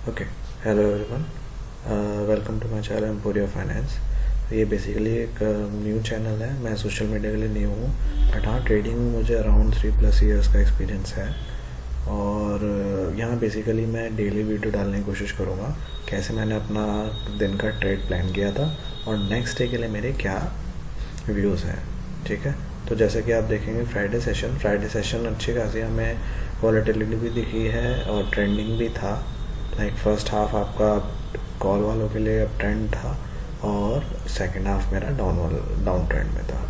Okay, hello everyone, welcome to my channel Emporia finance. ये basically एक new channel है। मैं सोशल मीडिया के लिए न्यू हूँ, बट हाँ, ट्रेडिंग में मुझे अराउंड 3+ ईयर्स का एक्सपीरियंस है। और यहाँ बेसिकली मैं डेली वीडियो डालने की कोशिश करूँगा, कैसे मैंने अपना दिन का ट्रेड प्लान किया था और नेक्स्ट डे के लिए मेरे क्या व्यूज़ हैं। ठीक है, तो जैसे कि आप देखेंगे फ्राइडे सेशन अच्छी खासी हमें वॉलेटिलिटी भी दिखी है और ट्रेंडिंग भी था। लाइक फर्स्ट हाफ आपका कॉल वालों के लिए अप ट्रेंड था और सेकंड हाफ मेरा डाउन ट्रेंड में था।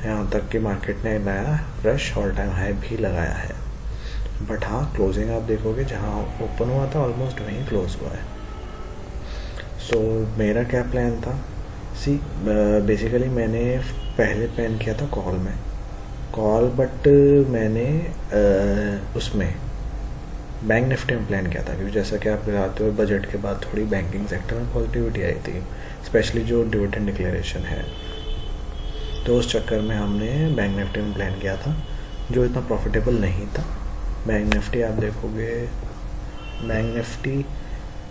यहाँ तक कि मार्केट ने नया फ्रेश ऑल टाइम हाई भी लगाया है। बट हाँ, क्लोजिंग आप देखोगे जहाँ ओपन हुआ था ऑलमोस्ट वहीं क्लोज हुआ है। सो मेरा क्या प्लान था, बेसिकली मैंने पहले प्लान किया था कॉल, बट मैंने उसमें बैंक निफ्टी में प्लान किया था, क्योंकि जैसा कि आप जानते हो बजट के बाद थोड़ी बैंकिंग सेक्टर में पॉजिटिविटी आई थी, स्पेशली जो डिविडेंड डिक्लेरेशन है। तो उस चक्कर में हमने बैंक निफ्टी में प्लान किया था, जो इतना प्रॉफिटेबल नहीं था। बैंक निफ्टी आप देखोगे, बैंक निफ्टी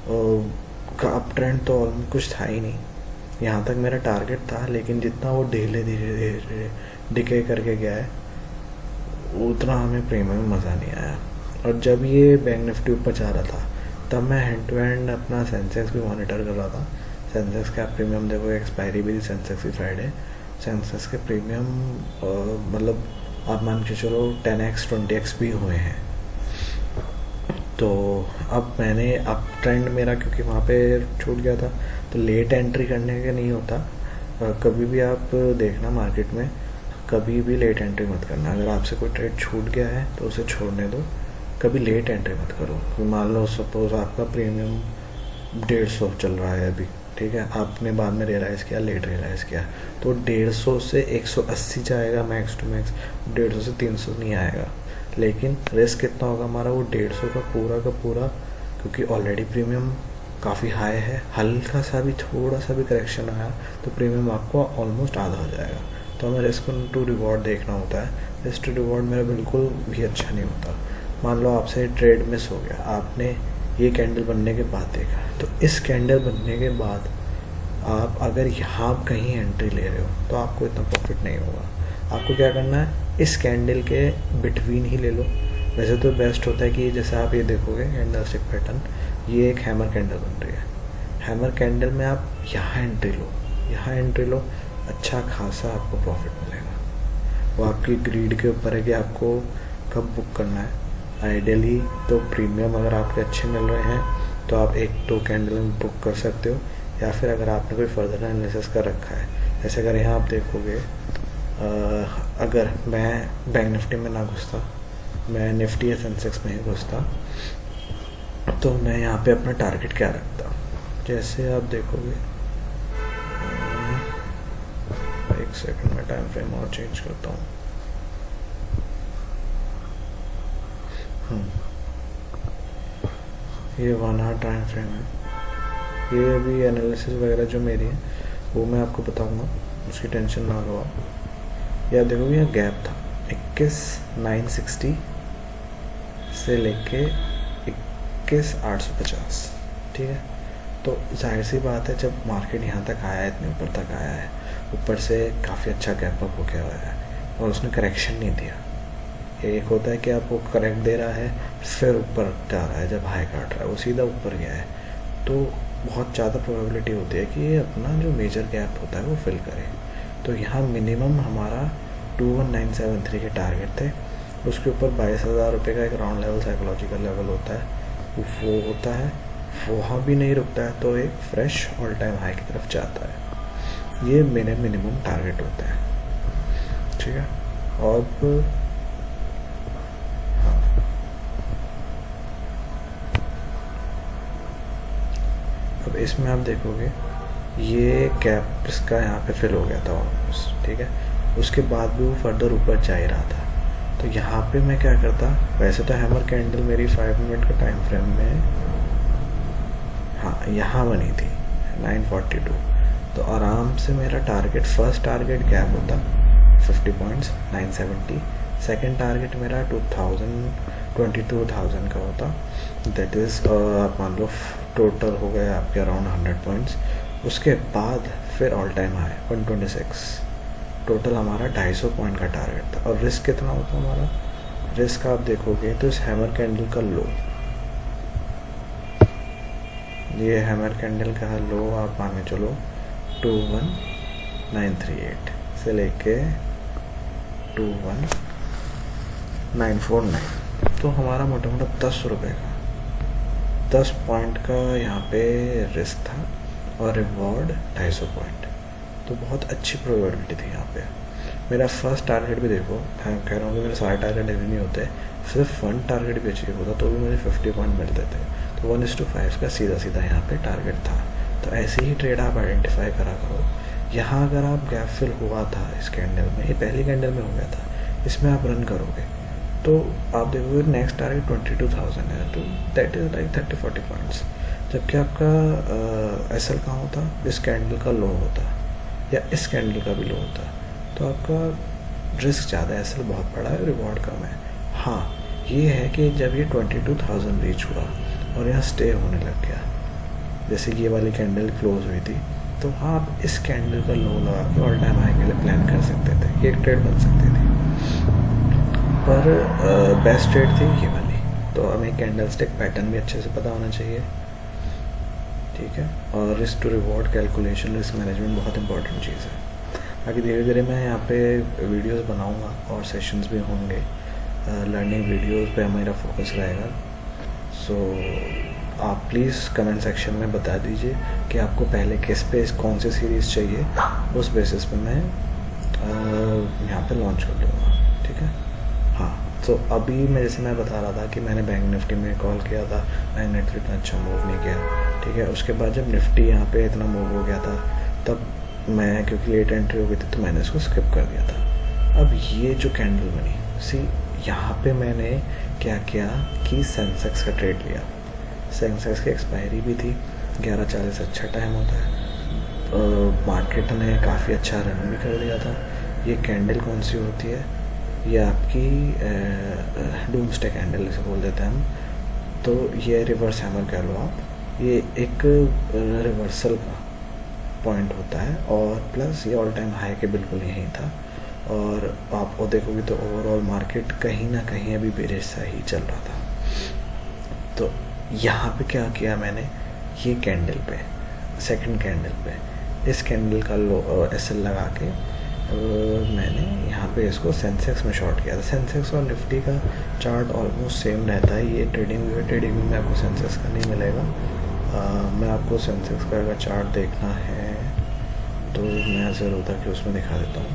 का अप ट्रेंड तो ऑलमोस्ट कुछ था ही नहीं। यहाँ तक मेरा टारगेट था, लेकिन जितना वो धीरे धीरे डिके करके गया है उतना हमें प्रीमियम में मज़ा नहीं आया। और जब ये बैंक निफ्टी ऊपर जा रहा था तब मैं हैंड टू हैंड अपना सेंसेक्स भी मॉनिटर कर रहा था। सेंसेक्स का प्रीमियम देखो, एक्सपायरी भी थी सेंसेक्स की फ्राइडे। सेंसेक्स के प्रीमियम मतलब आप मान के चलो 10x 20x भी हुए हैं। तो अब मैंने अप ट्रेंड मेरा क्योंकि वहाँ पे छूट गया था, तो लेट एंट्री करने का नहीं होता। कभी भी आप देखना मार्केट में, कभी भी लेट एंट्री मत करना। अगर आपसे कोई ट्रेड छूट गया है तो उसे छोड़ने दो, कभी लेट एंट्री मत करो। मान लो सपोज आपका प्रीमियम 150 चल रहा है अभी, ठीक है, आपने बाद में रियलाइज़ किया, लेट रियलाइज़ किया, तो 150 से 180 जाएगा मैक्स टू मैक्स, 150 से 300 नहीं आएगा। लेकिन रिस्क कितना होगा हमारा, वो 150 का पूरा, क्योंकि ऑलरेडी प्रीमियम काफ़ी हाई है। हल्का सा भी, थोड़ा सा भी करेक्शन आया तो प्रीमियम आपको ऑलमोस्ट आधा हो जाएगा। तो हमें रिस्क टू रिवॉर्ड देखना होता है। रिस्क टू रिवॉर्ड मेरा बिल्कुल भी अच्छा नहीं होता। मान लो आपसे ट्रेड मिस हो गया, आपने ये कैंडल बनने के बाद देखा, तो इस कैंडल बनने के बाद आप अगर यहाँ कहीं एंट्री ले रहे हो तो आपको इतना प्रॉफिट नहीं होगा। आपको क्या करना है, इस कैंडल के बिटवीन ही ले लो। वैसे तो बेस्ट होता है कि जैसे आप ये देखोगे कैंडल स्टिक पैटर्न, ये एक हैमर कैंडल बन रही है। हैमर कैंडल में आप यहाँ एंट्री लो, अच्छा खासा आपको प्रॉफिट मिलेगा। वो आपकी ग्रीड के ऊपर है कि आपको कब बुक करना है। आइडियली तो प्रीमियम अगर आपके अच्छे मिल रहे हैं तो आप 1-2 कैंडल में बुक कर सकते हो, या फिर अगर आपने कोई फर्दर एनालिसिस कर रखा है। जैसे अगर यहाँ आप देखोगे, अगर मैं बैंक निफ्टी में ना घुसता, मैं निफ्टी या सेंसेक्स में ही घुसता, तो मैं यहाँ पे अपना टारगेट क्या रखता। जैसे आप देखोगे, एक सेकंड में टाइम फ्रेम और चेंज करता हूँ। ये 1 आवर टाइम फ्रेम है। ये अभी एनालिसिस वगैरह जो मेरी है वो मैं आपको बताऊंगा, उसकी टेंशन ना लो आप। यार देखोगे, यहाँ गैप था 21,960 से लेके 21,850, ठीक है। तो जाहिर सी बात है, जब मार्केट यहाँ तक आया है, इतने ऊपर तक आया है, ऊपर से काफ़ी अच्छा गैप अप हो गया हुआ है और उसने करेक्शन नहीं दिया। एक होता है कि आपको करेक्ट दे रहा है फिर ऊपर जा रहा है, जब हाई काट रहा है वो सीधा ऊपर गया है, तो बहुत ज़्यादा प्रोबेबिलिटी होती है कि ये अपना जो मेजर गैप होता है वो फिल करे। तो यहाँ मिनिमम हमारा 21,973 के टारगेट थे। उसके ऊपर 22,000 रुपये का एक राउंड लेवल साइकोलॉजिकल लेवल होता है, वो होता है, वहाँ भी नहीं रुकता है तो एक फ्रेश ऑल टाइम हाई की तरफ जाता है। ये मेरे मिनिमम टारगेट होता है, ठीक है। और अब इसमें आप देखोगे, ये गैप इसका यहाँ पे फिल हो गया था ऑलमोस्ट, ठीक है। उसके बाद भी वो फर्दर ऊपर जा ही रहा था। तो यहाँ पे मैं क्या करता, वैसे तो हैमर कैंडल मेरी 5 मिनट का टाइम फ्रेम में, हाँ, यहाँ बनी थी 942, तो आराम से मेरा टारगेट, फर्स्ट टारगेट गैप होता 50 पॉइंट्स 970, सेकेंड टारगेट मेरा 22,000 का होता, दैट इज़ आप मान लो टोटल हो गए आपके अराउंड 100 पॉइंट्स। उसके बाद फिर ऑल टाइम हाई 126, टोटल हमारा 250 पॉइंट का टारगेट था। और रिस्क कितना होता हमारा, रिस्क आप देखोगे तो इस हैमर कैंडल का लो, ये हैमर कैंडल का लो आप मान के चलो 21938 से लेके 21949, तो हमारा मोटा मोटा 10 रुपये का 10 पॉइंट का यहाँ पे रिस्क था और रिवॉर्ड 250 पॉइंट, तो बहुत अच्छी प्रोबेबिलिटी थी यहाँ पे। मेरा फर्स्ट टारगेट भी देखो, मैं कह रहा हूँ कि मेरे सारे टारगेट अभी नहीं होते, सिर्फ 1 टारगेट भी अचीव होता तो भी मुझे 50 पॉइंट मिलते थे। तो 1:5 का सीधा सीधा यहाँ पे टारगेट था। तो ऐसे ही ट्रेड आप आइडेंटिफाई करा करो। यहाँ अगर आप गैप फिल हुआ था इस कैंडल में, ये पहली कैंडल में हो गया था, इसमें आप रन करोगे तो आप देखोगे नेक्स्ट टारगेट 22,000 है, तो दैट इज़ लाइक 30-40 पॉइंट्स। जबकि आपका एसएल कहाँ होता, इस कैंडल का लो होता या इस कैंडल का भी लो होता, तो आपका रिस्क ज़्यादा है, एसएल बहुत बड़ा है, रिवॉर्ड कम है। हाँ ये है कि जब ये 22,000 रीच हुआ और यहाँ स्टे होने लग गया, जैसे कि ये वाली कैंडल क्लोज हुई थी, तो आप इस कैंडल का लो लगा के ऑल टाइम हाई के लिए प्लान कर सकते थे, ये एक ट्रेड बन सकती थी। पर बेस्ट ट्रेड थी ये वाली। तो हमें कैंडल स्टिक पैटर्न भी अच्छे से पता होना चाहिए, ठीक है। और risk to reward calculation, risk management बहुत इंपॉर्टेंट चीज़ है। बाकी धीरे धीरे मैं यहाँ पे वीडियोस बनाऊँगा और सेशंस भी होंगे, लर्निंग वीडियोस पे मेरा फोकस रहेगा। सो आप प्लीज़ कमेंट सेक्शन में बता दीजिए कि आपको पहले किस पे कौन सी सीरीज़ चाहिए, उस बेसिस पे मैं यहाँ पे लॉन्च कर दूँगा, ठीक है। हाँ तो अभी जैसे मैं बता रहा था कि मैंने बैंक निफ्टी में कॉल किया था, बैंक निफ्टी इतना अच्छा मूव नहीं किया, ठीक है। उसके बाद जब निफ्टी यहाँ पे इतना मूव हो गया था, तब मैं क्योंकि लेट एंट्री हो गई थी तो मैंने इसको स्किप कर दिया था। अब ये जो कैंडल बनी, सी यहाँ पे मैंने क्या किया कि सेंसेक्स का ट्रेड लिया। सेंसेक्स की एक्सपायरी भी थी, 11:40 अच्छा टाइम होता है, मार्केट ने काफ़ी अच्छा रन भी कर दिया था। ये कैंडल कौन सी होती है, ये आपकी डूम्सडे कैंडल इसे बोल देते हैं हम। तो ये रिवर्स हैमर कह लो आप, ये एक रिवर्सल का पॉइंट होता है और प्लस ये ऑल टाइम हाई के बिल्कुल यहीं था। और आप वो देखोगे तो ओवरऑल मार्केट कहीं ना कहीं अभी बेरिश सा ही चल रहा था। तो यहाँ पे क्या किया मैंने, ये कैंडल पे, सेकंड कैंडल पे इस कैंडल का लो एसएल लगा के मैंने यहाँ पे इसको सेंसेक्स में शॉर्ट किया था। सेंसेक्स और निफ्टी का चार्ट ऑलमोस्ट सेम रहता है, ये ट्रेडिंग में आपको सेंसेक्स का नहीं मिलेगा। मैं आपको सेंसेक्स का अगर चार्ट देखना है तो मैं ज़रूरत है कि उसमें दिखा देता हूँ।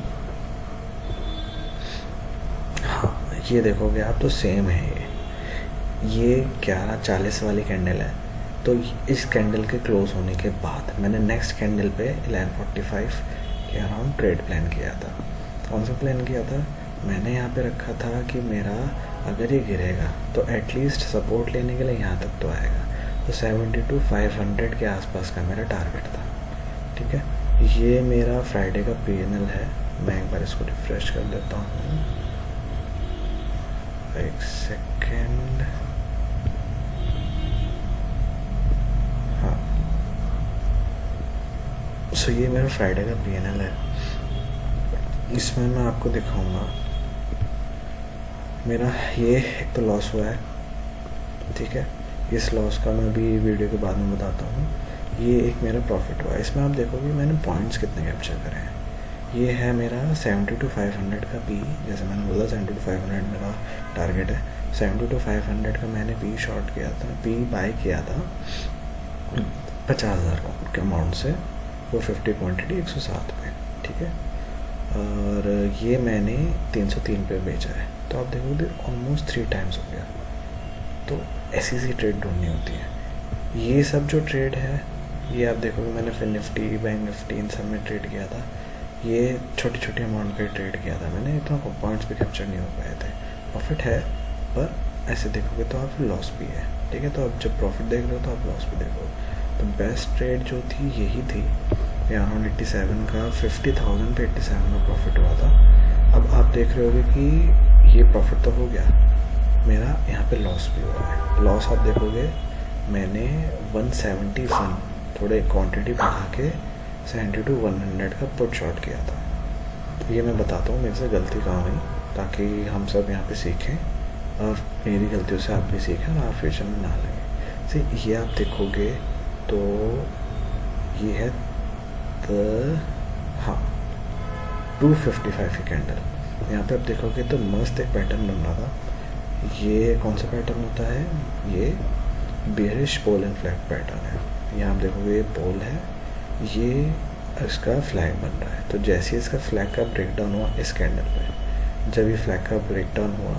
हाँ ये देखोगे आप तो सेम है, ये 11:40 वाली कैंडल है। तो इस कैंडल के क्लोज होने के बाद मैंने नेक्स्ट कैंडल पे 11:45 के अराउंड ट्रेड प्लान किया था। कौन सा प्लान किया था, मैंने यहाँ पे रखा था कि मेरा अगर ये गिरेगा तो एटलीस्ट सपोर्ट लेने के लिए यहाँ तक तो आएगा, तो 72,500 के आसपास का मेरा टारगेट था, ठीक है। ये मेरा फ्राइडे का PNL है, मैं एक बार इसको रिफ्रेश कर देता हूँ, एक सेकेंड। हाँ सो ये मेरा फ्राइडे का PNL है, इसमें मैं आपको दिखाऊंगा मेरा ये एक तो लॉस हुआ है, ठीक है। इस लॉस का मैं भी वीडियो के बाद में बताता हूँ। ये एक मेरा प्रॉफिट हुआ, इसमें आप देखोगे मैंने पॉइंट्स कितने कैप्चर करे हैं। ये है मेरा 72,500 का P, जैसे मैंने बोला 72,500 मेरा टारगेट है। 72,500 का मैंने P शॉर्ट किया था, P बाय किया था 50,000 के अमाउंट से, 450 क्वान्टिटी 107 पे, ठीक है। और ये मैंने 303 पे बेचा है, तो आप देखोगे ऑलमोस्ट 3 टाइम्स हो गया। तो ऐसी सी ट्रेड ढूंढनी होती है। ये सब जो ट्रेड है ये आप देखोगे मैंने फिर निफ्टी, बैंक निफ्टी इन सब में ट्रेड किया था। ये छोटी छोटी अमाउंट का ट्रेड किया था मैंने, इतना पॉइंट्स भी कैप्चर नहीं हो पाए थे। प्रॉफिट है पर ऐसे देखोगे तो आप लॉस भी है, ठीक है। तो आप जब प्रॉफिट देख रहे हो तो आप लॉस भी देखो। तो बेस्ट ट्रेड जो थी यही थी, अराउंड 87 का 50,000 पे 87 का प्रॉफिट हुआ था। अब आप देख रहे होगे कि ये प्रॉफिट तो हो गया, मेरा यहाँ पे लॉस भी हुआ है। लॉस आप देखोगे मैंने 171 थोड़े क्वांटिटी बढ़ा के 70 to 100 का पुट शॉट किया था। ये मैं बताता हूँ मेरे से गलती कहाँ हुई, ताकि हम सब यहाँ पे सीखें और मेरी गलतियों से आप भी सीखें और आप फ्यूचर में ना लगे। से ये आप देखोगे तो ये है हाँ 255 की कैंडल। यहाँ पे आप देखोगे तो मस्त एक पैटर्न बन रहा था। ये कौन सा पैटर्न होता है, ये bearish pole and flag pattern है। यहाँ आप देखोगे ये पोल है, ये इसका फ्लैग बन रहा है। तो जैसे ही इसका फ्लैग का ब्रेकडाउन हुआ इस कैंडल पे, जब ये फ्लैग का ब्रेकडाउन हुआ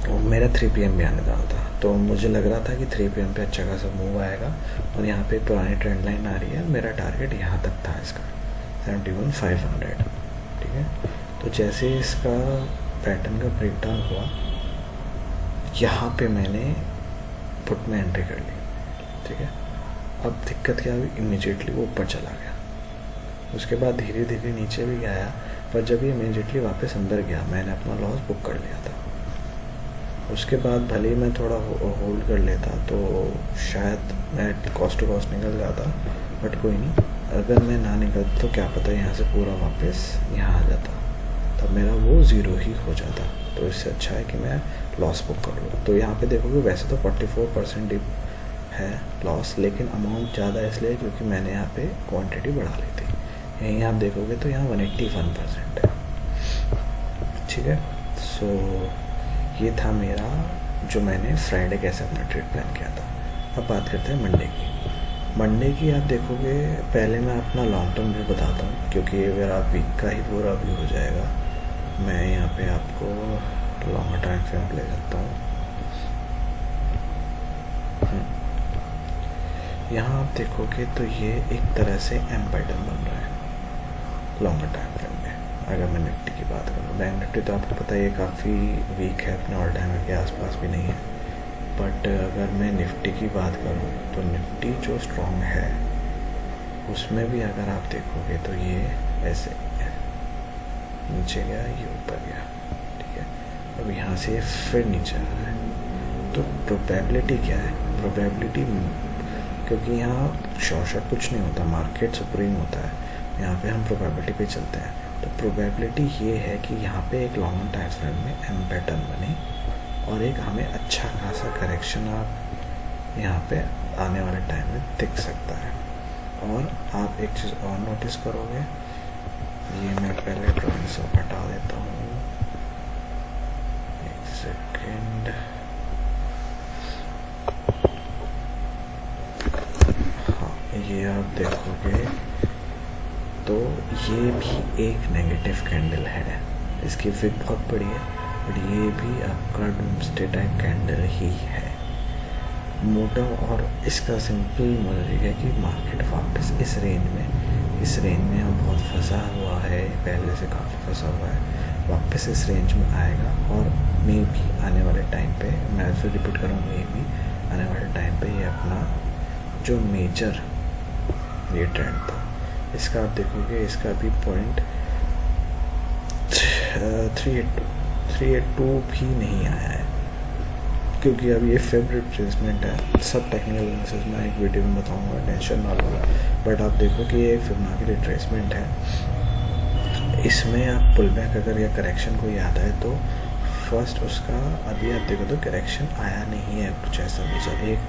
और मेरा 3 PM भी आने वाला था, तो मुझे लग रहा था कि 3 PM पे अच्छा खासा मूव आएगा और यहाँ पे पुरानी ट्रेंड लाइन आ रही है। मेरा टारगेट यहाँ तक था इसका 71,500, ठीक है। तो जैसे इसका पैटर्न का ब्रेकडाउन हुआ, यहाँ पे मैंने पुट में एंट्री कर ली, ठीक है। अब दिक्कत क्या हुई, इमीडिएटली वो ऊपर चला गया, उसके बाद धीरे धीरे नीचे भी गया, पर जब ये इमीडिएटली वापस अंदर गया मैंने अपना लॉस बुक कर लिया था। उसके बाद भले ही मैं थोड़ा होल्ड कर लेता तो शायद मैं कॉस्ट टू कॉस्ट निकल जाता, बट कोई नहीं, अगर मैं ना निकलता तो क्या पता यहाँ से पूरा वापस यहाँ आ जाता, तब मेरा वो ज़ीरो ही हो जाता। तो इससे अच्छा है कि मैं लॉस बुक कर लूँ। तो यहाँ पे देखोगे वैसे तो 44% डिप है लॉस, लेकिन अमाउंट ज़्यादा इसलिए क्योंकि मैंने यहाँ पे क्वांटिटी बढ़ा ली थी। यहीं आप देखोगे तो यहाँ 181% है, ठीक है। सो ये था मेरा जो मैंने फ्राइडे कैसे अपना ट्रेड प्लान किया था। अब बात करते हैं मंडे की आप देखोगे, पहले मैं अपना लॉन्ग टर्म व्यू बताता हूँ, क्योंकि अगर आप वीक का ही पूरा व्यू हो जाएगा। मैं यहाँ पे आपको लॉन्ग टाइम फ्रेम ले सकता हूँ। यहाँ आप देखोगे तो ये एक तरह से एम पैटर्न बन रहा है लॉन्ग टाइम फ्रेम में। अगर मैं निफ्टी की बात करूँ, बैंक निफ्टी तो आपको पता है ये काफ़ी वीक है, अपने ऑल टाइम के आसपास भी नहीं है। बट अगर मैं निफ्टी की बात करूँ तो निफ्टी जो स्ट्रॉन्ग है उसमें भी अगर आप देखोगे तो ये ऐसे नीचे गया, ये ऊपर गया, ठीक है। अब यहाँ से फिर नीचे आ रहा है, तो प्रोबेबिलिटी क्या है, प्रोबेबिलिटी, क्योंकि यहाँ शॉर्ट कुछ नहीं होता, मार्केट सुप्रीम होता है, यहाँ पे हम प्रोबेबिलिटी पे चलते हैं। तो प्रोबेबिलिटी ये है कि यहाँ पे एक लॉन्ग टाइम फ्रेम में एम पैटर्न बने और एक हमें अच्छा खासा करेक्शन आप यहाँ पे आने वाले टाइम में दिख सकता है। और आप एक चीज़ और नोटिस करोगे, ये मैं पहले ड्राइंग से हटा देता हूँ, एक सेकेंड। हाँ, ये आप देखोगे तो ये भी एक नेगेटिव कैंडल है, इसकी विक बहुत बड़ी है, बट ये भी आपका डूम्सडे टाइप कैंडल ही है मोटा। और इसका सिंपल मतलब है कि मार्केट वापस इस रेंज में अब बहुत फंसा हुआ है, पहले से काफ़ी फंसा हुआ है, वापस इस रेंज में आएगा। और मे भी आने वाले टाइम पे, मैं फिर रिपीट कर रहा हूँ, मे भी आने वाले टाइम पे ये अपना जो मेजर ये ट्रेंड था, इसका आप देखोगे इसका भी पॉइंट 382 भी नहीं आया है, क्योंकि अब ये फेवरेट रिट्रेसमेंट है। सब टेक्निकल एनालिसिस में एक वीडियो में बताऊंगा, टेंशन ना लो। बट आप देखो कि ये एक फिबोनाची रिट्रेसमेंट है, इसमें आप पुल बैक अगर या करेक्शन कोई आता है तो फर्स्ट उसका, अभी आप देखो तो करेक्शन आया नहीं है कुछ ऐसा मेजर, एक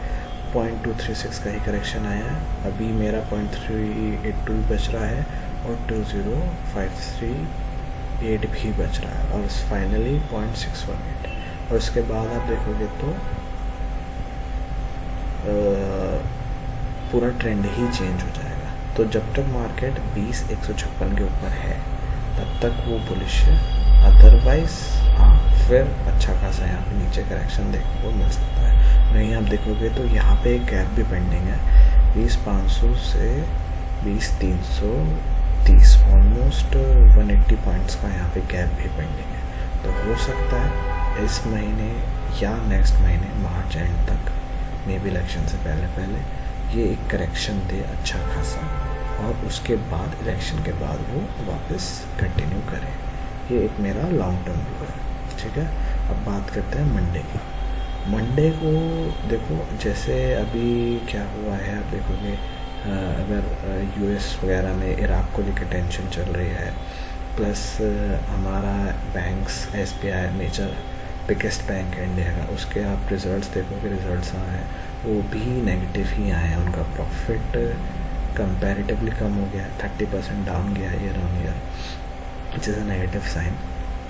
0.236 का ही करेक्शन आया है। अभी मेरा 0.382 बच रहा है और 20538 भी बच रहा है, और फाइनली 0.618। और उसके बाद आप देखोगे तो पूरा ट्रेंड ही चेंज हो जाएगा। तो जब तक मार्केट 20,156 के ऊपर है तब तक वो बुलिश है, अदरवाइज हाँ फिर अच्छा खासा यहाँ पे नीचे करेक्शन देखने को मिल सकता है। नहीं आप देखोगे तो यहाँ पे एक गैप भी पेंडिंग है, 20,500 से 20,330, ऑलमोस्ट 180 पॉइंट्स का यहाँ पे गैप भी पेंडिंग है। तो हो सकता है इस महीने या नेक्स्ट महीने मार्च एंड तक, मे बी इलेक्शन से पहले ये एक करेक्शन दे अच्छा खासा, और उसके बाद इलेक्शन के बाद वो वापस कंटिन्यू करे। ये एक मेरा लॉन्ग टर्म व्यू है, ठीक है। अब बात करते हैं मंडे की। मंडे को देखो, जैसे अभी क्या हुआ है आप देखोगे, अगर यूएस वगैरह में इराक को लेकर टेंशन चल रही है, प्लस हमारा banks SBI major biggest bank है इंडिया का, उसके आप रिज़ल्ट्स देखोगे, रिज़ल्ट्स आए हैं वो भी नेगेटिव ही आए हैं। उनका प्रॉफिट कंपैरेटिवली कम हो गया, 30% डाउन गया year on year, which is a negative sign.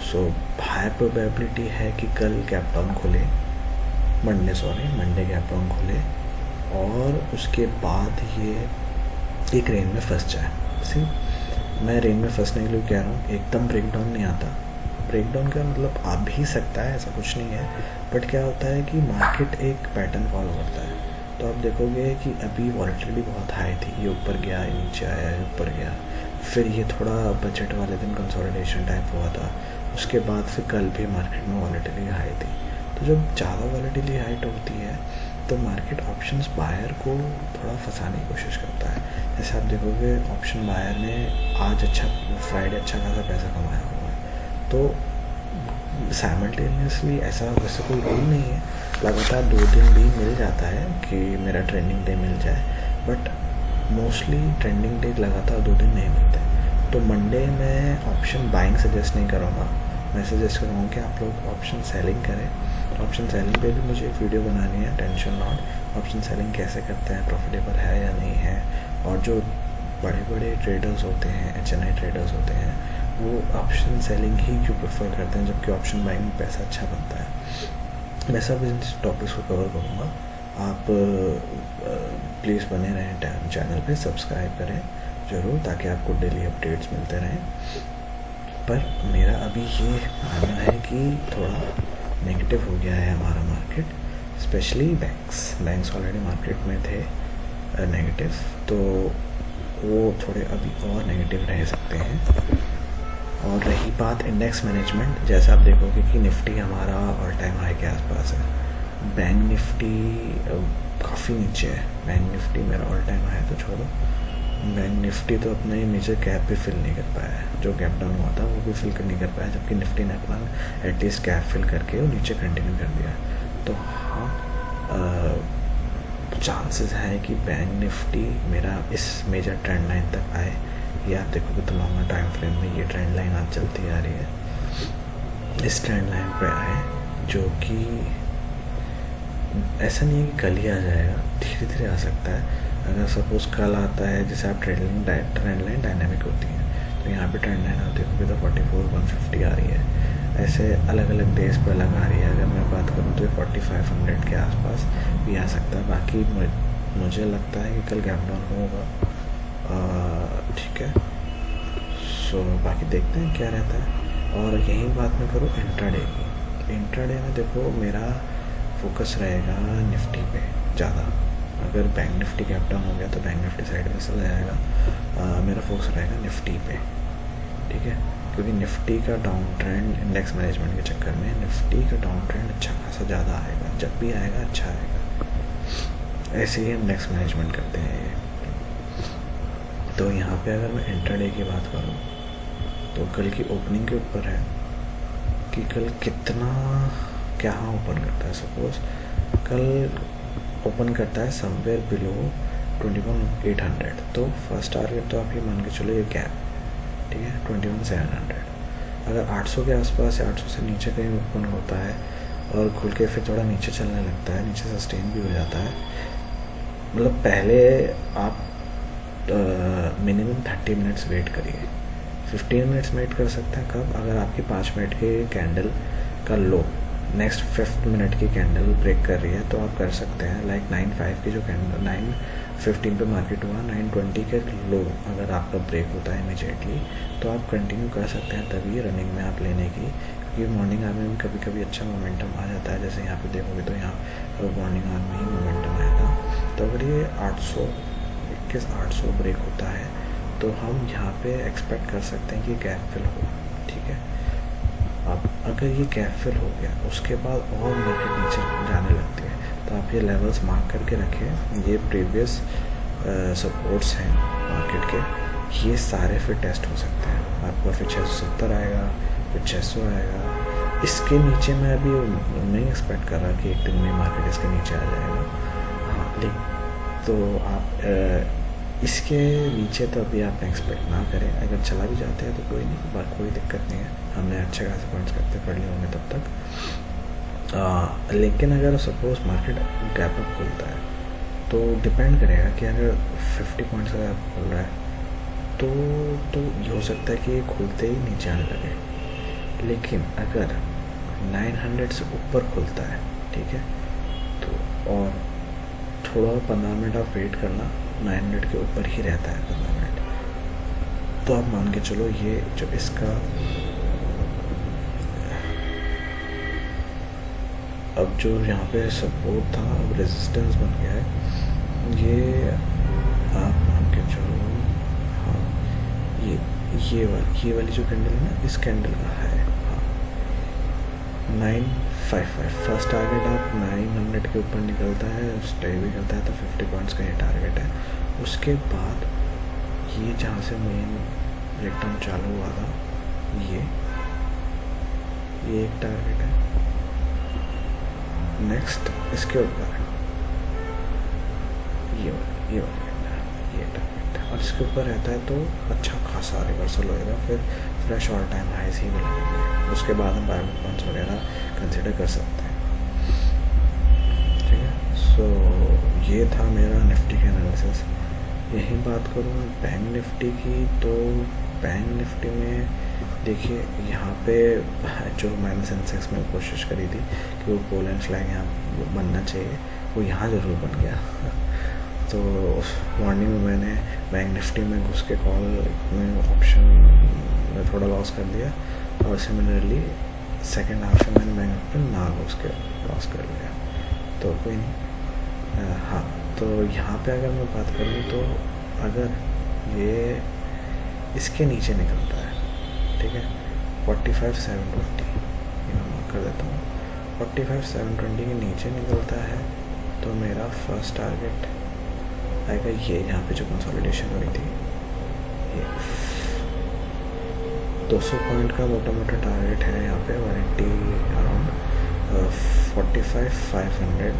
So high probability है कि कल गैप डाउन खुले, मंडे गैप डाउन खुले और उसके बाद ये एक रेंज में फंस जाए। सी, मैं रेंज में फंसने के लिए कह रहा हूँ, एकदम ब्रेक डाउन नहीं आता। ब्रेक डाउन का मतलब आ भी सकता है, ऐसा कुछ नहीं है, बट क्या होता है कि मार्केट एक पैटर्न फॉलो करता है। तो आप देखोगे कि अभी वॉलेटिलिटी बहुत हाई थी, ये ऊपर गया, ये नीचे आया, ये ऊपर गया, फिर ये थोड़ा बजट वाले दिन कंसोलिडेशन टाइप हुआ था, उसके बाद फिर कल भी मार्केट में वॉलेटिलिटी हाई थी। तो जब ज़्यादा वॉलेटिलिटी हाइट होती है तो मार्केट ऑप्शंस बायर को थोड़ा फंसाने की कोशिश करता है। जैसे आप देखोगे ऑप्शन बायर ने आज फ्राइडे अच्छा खासा पैसा कमाया हुआ है। तो साइमल्टेनियसली ऐसा वैसे कोई रूल नहीं है, लगातार 2 दिन भी मिल जाता है कि मेरा ट्रेंडिंग डे मिल जाए, बट मोस्टली ट्रेंडिंग डे लगातार 2 दिन नहीं मिलते। तो मंडे में ऑप्शन बाइंग सजेस्ट नहीं करूँगा, मैं सजेस्ट करूँगा कि आप लोग ऑप्शन सेलिंग करें। ऑप्शन सेलिंग पे भी मुझे एक वीडियो बनानी है, टेंशन नॉट। ऑप्शन सेलिंग कैसे करते हैं, प्रॉफिटेबल है या नहीं है, और जो बड़े बड़े ट्रेडर्स होते हैं, एचएनआई ट्रेडर्स होते हैं, वो ऑप्शन सेलिंग ही क्यों प्रेफर करते हैं जबकि ऑप्शन बाइंग में पैसा अच्छा बनता है। मैं सब इन टॉपिक्स को कवर करूँगा। आप प्लीज़ बने रहें चैनल पे, सब्सक्राइब करें ज़रूर ताकि आपको डेली अपडेट्स मिलते रहें। पर मेरा अभी ये मानना है कि थोड़ा नेगेटिव हो गया है हमारा market, specially banks already market में थे नेगेटिव, तो वो थोड़े अभी और नेगेटिव रह सकते हैं। और रही बात इंडेक्स मैनेजमेंट, जैसा आप देखोगे कि निफ्टी हमारा ऑल टाइम हाई के आसपास है, बैंक निफ्टी काफ़ी नीचे है। बैंक निफ्टी मेरा ऑल टाइम हाई तो छोड़ो, बैंक निफ्टी तो अपना ही मेजर गैप भी फिल नहीं कर पाया है, जो गैप डाउन हुआ था वो भी फिल नहीं कर पाया, जबकि निफ्टी ने अपना एटलीस्ट गैप फिल करके वो नीचे कंटिन्यू कर दिया। तो हाँ, चांसेस हैं कि बैंक निफ्टी मेरा इस मेजर ट्रेंड लाइन तक आए। ये आप देखोगे तो लॉन्गर टाइम फ्रेम में ये ट्रेंड लाइन आज चलती आ रही है, इस ट्रेंड लाइन पे आए, जो कि ऐसा नहीं है कि कल ही आ जाएगा, धीरे धीरे आ सकता है। अगर सपोज़ कल आता है, जैसे आप ट्रेंड लाइन डायनामिक होती है, तो यहाँ पे ट्रेंड लाइन आप देखोगे तो 44,150 आ रही है, ऐसे अलग अलग डेज पर अलग आ रही है। अगर मैं बात करूँ तो 4,500 के आसपास भी आ सकता है। बाकी मुझे लगता है कि कल गैप डाउन होगा, ठीक है। सो बाकी देखते हैं क्या रहता है। और यही बात मैं करूँ इंट्राडे की, इंट्राडे में देखो मेरा फोकस रहेगा निफ्टी पे ज़्यादा। अगर बैंक निफ्टी गैप डाउन हो गया तो बैंक निफ्टी साइड में चला जाएगा, मेरा फोकस रहेगा निफ्टी पे, ठीक है, क्योंकि निफ्टी का डाउन ट्रेंड इंडेक्स मैनेजमेंट के चक्कर में निफ्टी का डाउन ट्रेंड अच्छा खासा ज़्यादा आएगा, जब भी आएगा अच्छा आएगा। ऐसे ही इंडेक्स मैनेजमेंट करते हैं ये। तो यहाँ पे अगर मैं इंट्राडे की बात करूँ तो कल की ओपनिंग के ऊपर है कि कल कितना क्या ओपन करता है। सपोज कल ओपन करता है समवेयर बिलो 21,800, तो फर्स्ट टारगेट तो आप ये मान के चलो ये गैप, ठीक है, 21,700। अगर 800 के आसपास या 800 से नीचे कहीं ओपन होता है और खुल के फिर थोड़ा नीचे चलने लगता है, नीचे सस्टेन भी हो जाता है, मतलब पहले आप मिनिमम 30 मिनट्स वेट करिए। 15 मिनट्स वेट कर सकते हैं कब, अगर आपकी 5 मिनट के कैंडल का लो नेक्स्ट 5 मिनट की कैंडल ब्रेक कर रही है तो आप कर सकते हैं। लाइक 9.5 की जो कैंडल 9.15 पे मार्केट हुआ, 9.20 के लो अगर आपका ब्रेक होता है इमीडिएटली तो आप कंटिन्यू कर सकते हैं तभी रनिंग में आप लेने की, क्योंकि मॉर्निंग आवर में कभी कभी अच्छा मोमेंटम आ जाता है। जैसे यहाँ पे देखोगे तो यहाँ मॉर्निंग आवर में ही मोमेंटम आया था। तो अगर ये 800 ब्रेक होता है तो हम यहाँ पे एक्सपेक्ट कर सकते हैं कि गैप फिल हो, ठीक है। अब अगर ये गैप फिल हो गया उसके बाद और मार्केट नीचे जाने लगती है तो आप ये लेवल्स मार्क करके रखें, ये प्रीवियस सपोर्ट्स हैं मार्केट के, ये सारे फिर टेस्ट हो सकते हैं। आपका फिर 670 आएगा, फिर 600 आएगा, इसके नीचे मैं अभी नहीं एक्सपेक्ट कर रहा कि एक दिन में मार्केट इसके नीचे आ जाएगा। हाँ, लेकिन तो आप इसके नीचे तो अभी आप एक्सपेक्ट ना करें। अगर चला भी जाते हैं तो कोई नहीं, बात कोई दिक्कत नहीं है, हमने अच्छे खासे पॉइंट्स करते पढ़ लिए होंगे तब तक। लेकिन अगर सपोज मार्केट गैप अप खुलता है तो डिपेंड करेगा कि अगर 50 पॉइंट्स का गैप खुल रहा है तो ये हो सकता है कि ये खुलते ही नीचे आने लगे। लेकिन अगर 900 से ऊपर खुलता है, ठीक है, तो और थोड़ा 15 मिनट आप वेट करना, 900 के ऊपर ही रहता है 15 मिनट, तो आप मान के चलो ये जो इसका अब जो यहाँ पे सपोर्ट था अब रेजिस्टेंस बन गया है, ये आप मान के चलो। हाँ, ये वाली जो कैंडल है ना, इस कैंडल का है। हाँ, 955 फर्स्ट टारगेट। आप 900 के ऊपर निकलता है, स्टे भी करता है तो 50 पॉइंट्स का ये टारगेट है। उसके बाद ये जहाँ से मेन रिटर्न चालू हुआ था, ये एक टारगेट है। नेक्स्ट इसके ऊपर ये टारगेट है, और इसके ऊपर रहता है तो अच्छा खासा रिवर्सल होएगा, फिर फ्रेश ऑल टाइम हाइज ही मिलेंगे। उसके बाद हम बाय पॉइंट्स वगैरह कंसिडर कर सकते हैं, ठीक है। सो ये था मेरा निफ्टी का एनालिसिस। यही बात करूँ बैंक निफ्टी की, तो बैंक निफ्टी में देखिए यहाँ पे जो मैंने सेंसेक्स में कोशिश करी थी कि वो पोलैंड फ्लैग यहाँ बनना चाहिए, वो यहाँ ज़रूर बन गया। तो मॉर्निंग में मैंने बैंक निफ्टी में घुस के कॉल में ऑप्शन में थोड़ा लॉस कर दिया, और सिमिलरली सेकेंड हाफ में मैंने बैंक निफ्टी ना घुस के लॉस कर लिया, तो कोई नहीं। हाँ, तो यहाँ पे अगर मैं बात करूँ तो अगर ये इसके नीचे निकलता है, ठीक है, 45,720 ये मैं मार्क कर देता हूँ, 45,720 के नीचे निकलता है तो मेरा फर्स्ट टारगेट आएगा ये, यहाँ पे जो कंसोलिडेशन हुई थी, ये 200 पॉइंट का मोटा मोटा टारगेट है यहाँ पे, 180 अराउंड 45,500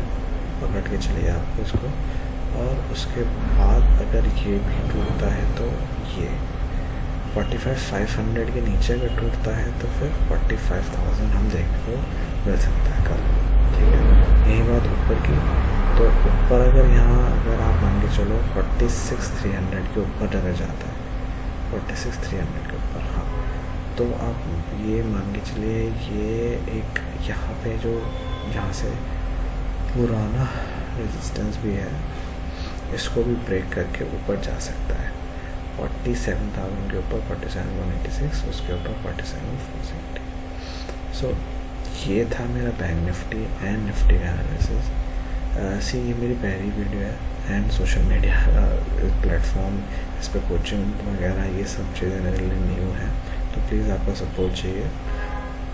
पकड़ के चलिए आपको इसको। और उसके बाद अगर ये भी टूटता है तो ये 45,500 के नीचे अगर टूटता है तो फिर 45,000 हम देखने को मिल सकता है कल, ठीक है। यही बात ऊपर की, तो ऊपर अगर यहाँ अगर आप मान के चलो 46,300 के ऊपर अगर जाता है, 46,300 के ऊपर, हाँ, तो आप ये मान के चलिए ये एक यहाँ पे जो यहाँ से पुराना रेजिस्टेंस भी है, इसको भी ब्रेक करके ऊपर जा सकता है 47,000 के ऊपर, 47,186, उसके ऊपर 47,470। सो ये था मेरा बैंक निफ्टी एंड निफ्टी का एनालिसिस। सी ये मेरी पहली वीडियो है एंड सोशल मीडिया प्लेटफॉर्म, इस पर कोचिंग वगैरह ये सब चीज़ें मेरे लिए न्यू हैं, तो प्लीज़ आपका सपोर्ट चाहिए।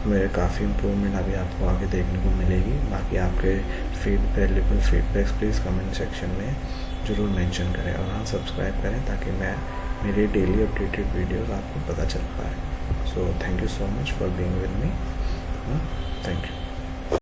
मेरे काफ़ी इम्प्रूवमेंट अभी आपको आगे देखने को मिलेगी। बाकी आपके valuable feedbacks please comment section में ज़रूर मेंशन करें, और हाँ, सब्सक्राइब करें ताकि मेरी डेली अपडेटेड वीडियोस आपको पता चल पाए। So thank you so much for being with me. Thank you.